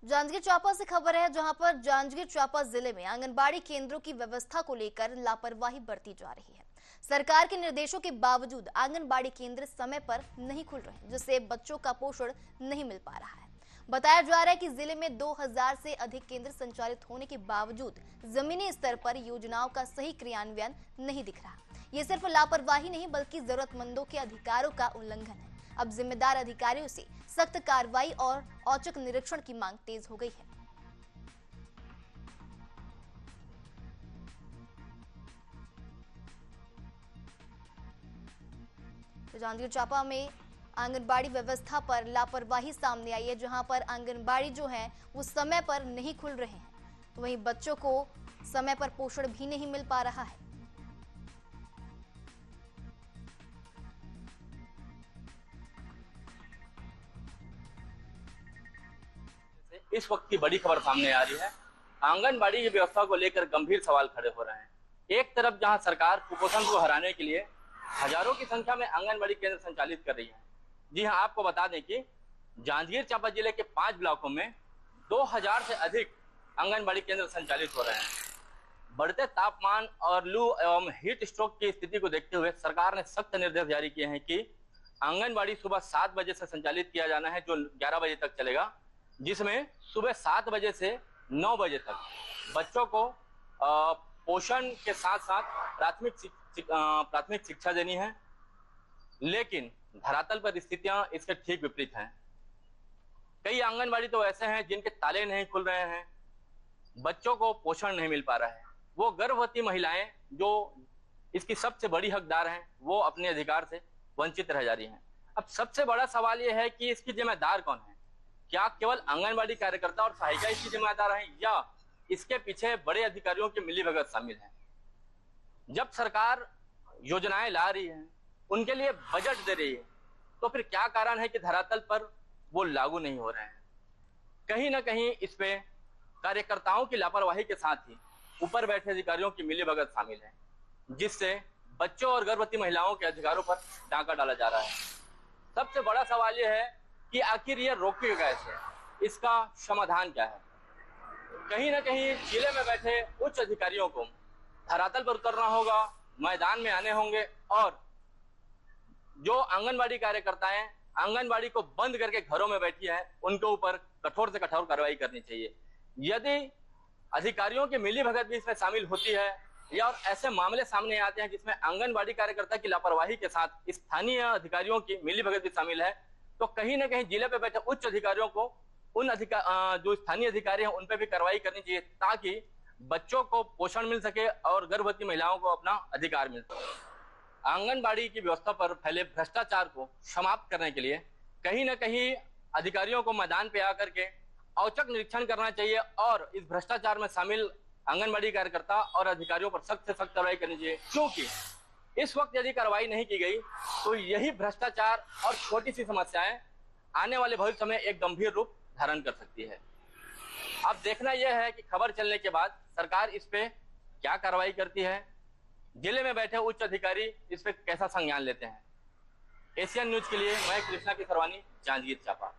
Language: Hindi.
जांजगीर चांपा से खबर है, जहां पर जांजगीर चांपा जिले में आंगनबाड़ी केंद्रों की व्यवस्था को लेकर लापरवाही बरती जा रही है। सरकार के निर्देशों के बावजूद आंगनबाड़ी केंद्र समय पर नहीं खुल रहे, जिससे बच्चों का पोषण नहीं मिल पा रहा है। बताया जा रहा है कि जिले में 2000 से अधिक केंद्र संचालित होने के बावजूद जमीनी स्तर पर योजनाओं का सही क्रियान्वयन नहीं दिख रहा। ये सिर्फ लापरवाही नहीं, बल्कि जरूरतमंदों के अधिकारों का उल्लंघन है। अब जिम्मेदार अधिकारियों से सख्त कार्रवाई और औचक निरीक्षण की मांग तेज हो गई है। तो जांजगीर चांपा में आंगनबाड़ी व्यवस्था पर लापरवाही सामने आई है, जहां पर आंगनबाड़ी जो है वो समय पर नहीं खुल रहे हैं, तो वहीं बच्चों को समय पर पोषण भी नहीं मिल पा रहा है। इस वक्त की बड़ी खबर सामने आ रही है। आंगनबाड़ी की व्यवस्था को लेकर गंभीर सवाल खड़े हो रहे हैं। एक तरफ जहां सरकार कुपोषण को हराने के लिए हजारों की संख्या में आंगनबाड़ी केंद्र संचालित कर रही है। जी हां, आपको बता दें कि जांजगीर चांपा जिले के 5 ब्लॉकों में 2000 से अधिक आंगनबाड़ी केंद्र संचालित हो रहे हैं। बढ़ते तापमान और लू एवं हीट स्ट्रोक की स्थिति को देखते हुए सरकार ने सख्त निर्देश जारी किए हैं कि आंगनबाड़ी सुबह 7 बजे से संचालित किया जाना है, जो 11 बजे तक चलेगा, जिसमें सुबह 7 बजे से 9 बजे तक बच्चों को पोषण के साथ साथ प्राथमिक शिक्षा देनी है। लेकिन धरातल पर स्थितियां इसके ठीक विपरीत हैं। कई आंगनबाड़ी तो ऐसे हैं जिनके ताले नहीं खुल रहे हैं, बच्चों को पोषण नहीं मिल पा रहा है। वो गर्भवती महिलाएं जो इसकी सबसे बड़ी हकदार हैं, वो अपने अधिकार से वंचित रह जा रही हैं। अब सबसे बड़ा सवाल यह है कि इसकी जिम्मेदार कौन है? क्या केवल आंगनबाड़ी कार्यकर्ता और सहायिका इसकी जिम्मेदार है, या इसके पीछे बड़े अधिकारियों की मिलीभगत शामिल है? जब सरकार योजनाएं ला रही है, उनके लिए बजट दे रही है, तो फिर क्या कारण है कि धरातल पर वो लागू नहीं हो रहे हैं? कहीं ना कहीं इस पे कार्यकर्ताओं की लापरवाही के साथ ही ऊपर बैठे अधिकारियों की मिलीभगत शामिल है, जिससे बच्चों और गर्भवती महिलाओं के अधिकारों पर डांका डाला जा रहा है। सबसे बड़ा सवाल यह है कि आखिर ये रोकेगा कैसे? इसका समाधान क्या है? कहीं ना कहीं जिले में बैठे उच्च अधिकारियों को धरातल पर उतरना होगा, मैदान में आने होंगे, और जो आंगनबाड़ी कार्यकर्ताएं आंगनबाड़ी को बंद करके घरों में बैठी है, उनके ऊपर कठोर से कठोर कार्रवाई करनी चाहिए। यदि अधिकारियों की मिलीभगत भी इसमें शामिल होती है, या और ऐसे मामले सामने आते हैं जिसमें आंगनबाड़ी कार्यकर्ता की लापरवाही के साथ स्थानीय अधिकारियों की मिलीभगत भी शामिल है, तो कहीं ना कहीं जिले पे बैठे उच्च अधिकारियों को उन जो स्थानीय अधिकारी हैं उन पे भी कार्रवाई करनी चाहिए, ताकि बच्चों को पोषण मिल सके और गर्भवती महिलाओं को अपना अधिकार मिल सके। आंगनबाड़ी की व्यवस्था पर फैले भ्रष्टाचार को समाप्त करने के लिए कहीं ना कहीं अधिकारियों को मैदान पे आकर के औचक निरीक्षण करना चाहिए, और इस भ्रष्टाचार में शामिल आंगनबाड़ी कार्यकर्ता और अधिकारियों पर सख्त से सख्त कार्रवाई करनी चाहिए। क्योंकि इस वक्त यदि कार्रवाई नहीं की गई तो यही भ्रष्टाचार और छोटी सी समस्याएं आने वाले भविष्य में एक गंभीर रूप धारण कर सकती है। अब देखना यह है कि खबर चलने के बाद सरकार इस पे क्या कार्रवाई करती है, जिले में बैठे उच्च अधिकारी इस पे कैसा संज्ञान लेते हैं। एशियन न्यूज के लिए मैं कृष्णा की सरवानी, जांजगीर चांपा।